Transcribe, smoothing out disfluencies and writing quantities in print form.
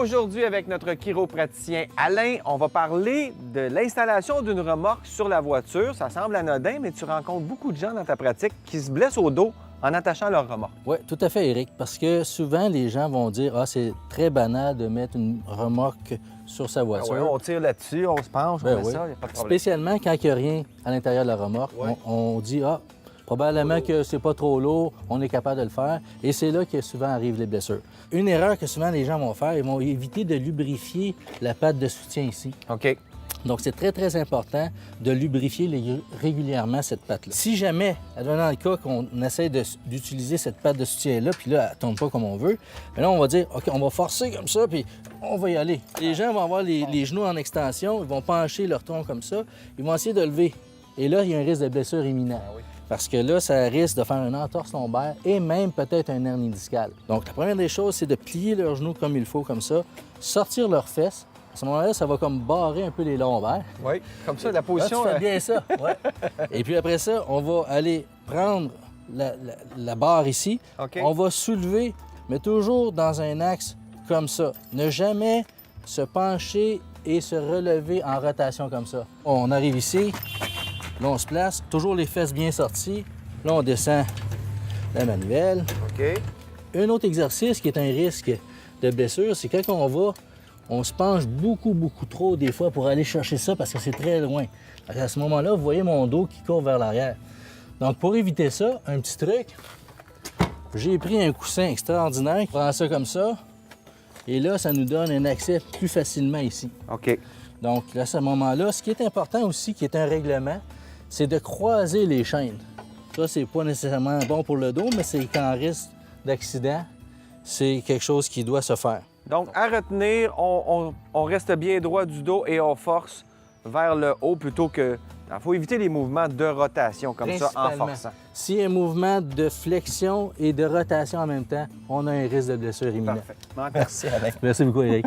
Aujourd'hui, avec notre chiropraticien Alain, on va parler de l'installation d'une remorque sur la voiture. Ça semble anodin, mais tu rencontres beaucoup de gens dans ta pratique qui se blessent au dos en attachant leur remorque. Oui, tout à fait, Éric, parce que souvent, les gens vont dire « Ah, c'est très banal de mettre une remorque sur sa voiture. on tire là-dessus, on se penche, on fait ça, il n'y a pas de problème. Spécialement quand il n'y a rien à l'intérieur de la remorque, on dit « Ah, probablement que c'est pas trop lourd, on est capable de le faire. » Et c'est là que souvent arrivent les blessures. Une erreur que souvent les gens vont faire, ils vont éviter de lubrifier la patte de soutien ici. OK. Donc, c'est très, très important de lubrifier régulièrement cette patte-là. Si jamais, dans le cas qu'on essaie d'utiliser cette patte de soutien-là, puis là, elle ne tourne pas comme on veut, mais là, on va dire, OK, on va forcer comme ça, puis on va y aller. Les gens vont avoir les genoux en extension, ils vont pencher leur tronc comme ça, ils vont essayer de lever. Et là, il y a un risque de blessure imminente. Parce que là, ça risque de faire une entorse lombaire et même peut-être un hernie discale. Donc, la première des choses, c'est de plier leurs genoux comme il faut, comme ça, sortir leurs fesses. À ce moment-là, ça va comme barrer un peu les lombaires. Oui, comme ça, la position... Tu fais bien ça, ouais. Et puis après ça, on va aller prendre la barre ici. OK. On va soulever, mais toujours dans un axe comme ça. Ne jamais se pencher et se relever en rotation comme ça. On arrive ici, là, on se place, toujours les fesses bien sorties. Là, on descend la manivelle. OK. Un autre exercice qui est un risque de blessure, c'est quand on se penche beaucoup trop des fois pour aller chercher ça parce que c'est très loin. À ce moment-là, vous voyez mon dos qui court vers l'arrière. Donc, pour éviter ça, un petit truc, j'ai pris un coussin extraordinaire. Je prends ça comme ça. Et là, ça nous donne un accès plus facilement ici. OK. Donc, là, à ce moment-là, ce qui est important aussi, qui est un règlement, c'est de croiser les chaînes. Ça, c'est pas nécessairement bon pour le dos, mais c'est qu'en risque d'accident, c'est quelque chose qui doit se faire. Donc, à retenir, on reste bien droit du dos et on force vers le haut plutôt que... Il faut éviter les mouvements de rotation comme ça en forçant. S'il y a un mouvement de flexion et de rotation en même temps, on a un risque de blessure imminente. Parfait. Merci, Alain. Merci beaucoup, Éric.